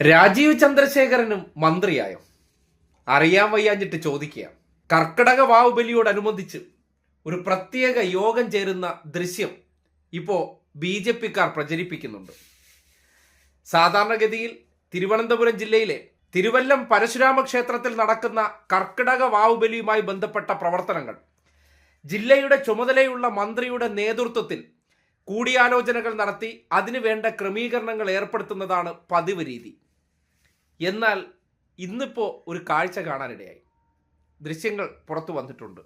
രാജീവ് ചന്ദ്രശേഖരനും മന്ത്രിയായോ? അറിയാൻ വയ്യാഞ്ഞിട്ട് ചോദിക്കുക. കർക്കിടക വാവുബലിയോടനുബന്ധിച്ച് ഒരു പ്രത്യേക യോഗം ചേരുന്ന ദൃശ്യം ഇപ്പോൾ BJP-ക്കാർ പ്രചരിപ്പിക്കുന്നുണ്ട്. സാധാരണഗതിയിൽ തിരുവനന്തപുരം ജില്ലയിലെ തിരുവല്ലം പരശുരാമ ക്ഷേത്രത്തിൽ നടക്കുന്ന കർക്കിടക വാവുബലിയുമായി ബന്ധപ്പെട്ട പ്രവർത്തനങ്ങൾ ജില്ലയുടെ ചുമതലയുള്ള മന്ത്രിയുടെ നേതൃത്വത്തിൽ കൂടിയാലോചനകൾ നടത്തി അതിനുവേണ്ട ക്രമീകരണങ്ങൾ ഏർപ്പെടുത്തുന്നതാണ് പതിവ് രീതി. എന്നാൽ ഇന്നിപ്പോൾ ഒരു കാഴ്ച കാണാനിടയായി. ദൃശ്യങ്ങൾ പുറത്തു വന്നിട്ടുണ്ട്.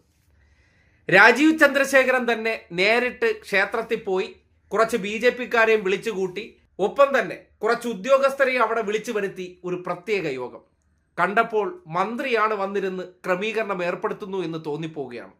രാജീവ് ചന്ദ്രശേഖരൻ തന്നെ നേരിട്ട് ക്ഷേത്രത്തിൽ പോയി കുറച്ച് BJP-ക്കാരെയും വിളിച്ചുകൂട്ടി, ഒപ്പം തന്നെ കുറച്ച് ഉദ്യോഗസ്ഥരെയും അവിടെ വിളിച്ചു വരുത്തി ഒരു പ്രത്യേക യോഗം. കണ്ടപ്പോൾ മന്ത്രിയാണ് വന്നിരുന്ന് ക്രമീകരണം ഏർപ്പെടുത്തുന്നു എന്ന് തോന്നിപ്പോവുകയാണ്.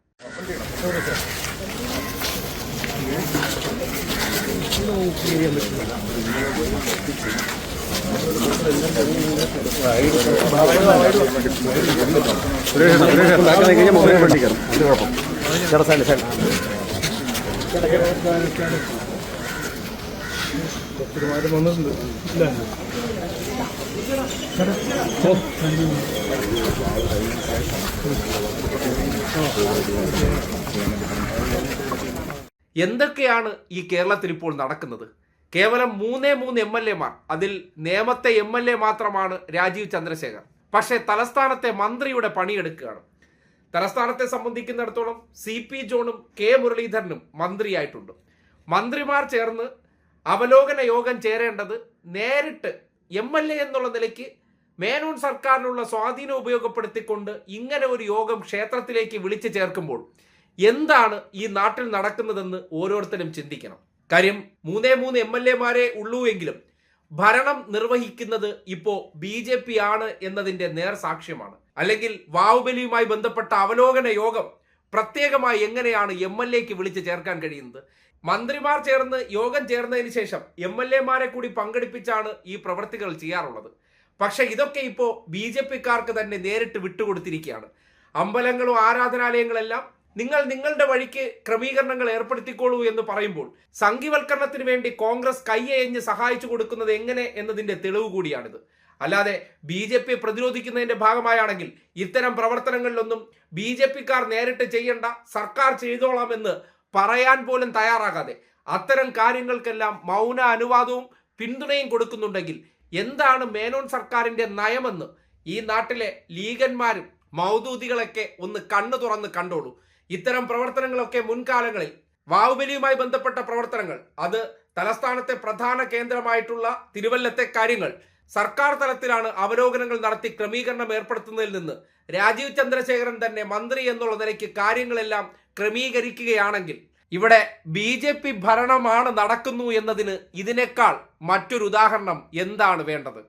എന്തൊക്കെയാണ് ഈ കേരളത്തിൽ ഇപ്പോൾ നടക്കുന്നത്? കേവലം 3 MLA-മാർ, അതിൽ നേമത്തെ MLA മാത്രമാണ് രാജീവ് ചന്ദ്രശേഖർ. പക്ഷേ തലസ്ഥാനത്തെ മന്ത്രിയുടെ പണിയെടുക്കുകയാണ്. തലസ്ഥാനത്തെ സംബന്ധിക്കുന്നിടത്തോളം CP ജോണും K മുരളീധരനും മന്ത്രിയായിട്ടുണ്ട്. മന്ത്രിമാർ ചേർന്ന് അവലോകന യോഗം ചേരേണ്ടത് നേരിട്ട് MLA എന്നുള്ള നിലയ്ക്ക് മേനോൻ സർക്കാരിനുള്ള സ്വാധീനം ഉപയോഗപ്പെടുത്തിക്കൊണ്ട് ഇങ്ങനെ ഒരു യോഗം ക്ഷേത്രത്തിലേക്ക് വിളിച്ചു ചേർക്കുമ്പോൾ എന്താണ് ഈ നാട്ടിൽ നടക്കുന്നതെന്ന് ഓരോരുത്തരും ചിന്തിക്കണം. കാര്യം 3 MLA-മാരെ ഉള്ളൂ എങ്കിലും ഭരണം നിർവഹിക്കുന്നത് ഇപ്പോൾ BJP ആണ് എന്നതിന്റെ നേർസാക്ഷ്യമാണ്. അല്ലെങ്കിൽ വാവുബലിയുമായി ബന്ധപ്പെട്ട അവലോകന യോഗം പ്രത്യേകമായി എങ്ങനെയാണ് MLA-ക്ക് വിളിച്ച് ചേർക്കാൻ കഴിയുന്നത്? മന്ത്രിമാർ ചേർന്ന് യോഗം ചേർന്നതിന് ശേഷം MLA-മാരെ കൂടി പങ്കെടുപ്പിച്ചാണ് ഈ പ്രവൃത്തികൾ ചെയ്യാറുള്ളത്. പക്ഷെ ഇതൊക്കെ ഇപ്പോൾ BJP-ക്കാർക്ക് തന്നെ നേരിട്ട് വിട്ടുകൊടുത്തിരിക്കുകയാണ്. അമ്പലങ്ങളും ആരാധനാലയങ്ങളെല്ലാം നിങ്ങൾ നിങ്ങളുടെ വഴിക്ക് ക്രമീകരണങ്ങൾ ഏർപ്പെടുത്തിക്കോളൂ എന്ന് പറയുമ്പോൾ സംഘിവൽക്കരണത്തിന് വേണ്ടി കോൺഗ്രസ് കൈയയഞ്ഞ് സഹായിച്ചു കൊടുക്കുന്നത് എങ്ങനെ എന്നതിന്റെ തെളിവ് കൂടിയാണിത്. അല്ലാതെ BJP പ്രതിരോധിക്കുന്നതിന്റെ ഭാഗമായാണെങ്കിൽ ഇത്തരം പ്രവർത്തനങ്ങളിലൊന്നും BJP-ക്കാർ നേരിട്ട് ചെയ്യേണ്ട, സർക്കാർ ചെയ്തോളാമെന്ന് പറയാൻ പോലും തയ്യാറാകാതെ അത്തരം കാര്യങ്ങൾക്കെല്ലാം മൗന അനുവാദവും പിന്തുണയും കൊടുക്കുന്നുണ്ടെങ്കിൽ എന്താണ് മേനോൻ സർക്കാരിന്റെ നയമെന്ന് ഈ നാട്ടിലെ ലീഗന്മാരും മൗദൂദികളൊക്കെ ഒന്ന് കണ്ണു തുറന്ന് കണ്ടോളൂ. ഇത്തരം പ്രവർത്തനങ്ങളൊക്കെ മുൻകാലങ്ങളിൽ വാവുബലിയുമായി ബന്ധപ്പെട്ട പ്രവർത്തനങ്ങൾ, അത് തലസ്ഥാനത്തെ പ്രധാന കേന്ദ്രമായിട്ടുള്ള തിരുവല്ലത്തെ കാര്യങ്ങൾ സർക്കാർ തലത്തിലാണ് അവലോകനങ്ങൾ നടത്തി ക്രമീകരണം ഏർപ്പെടുത്തുന്നതിൽ നിന്ന് രാജീവ് ചന്ദ്രശേഖരൻ തന്നെ മന്ത്രി എന്നുള്ള നിലയ്ക്ക് കാര്യങ്ങളെല്ലാം ക്രമീകരിക്കുകയാണെങ്കിൽ ഇവിടെ BJP ഭരണമാണ് നടക്കുന്നു എന്നതിന് ഇതിനേക്കാൾ മറ്റൊരു ഉദാഹരണം എന്താണ് വേണ്ടത്?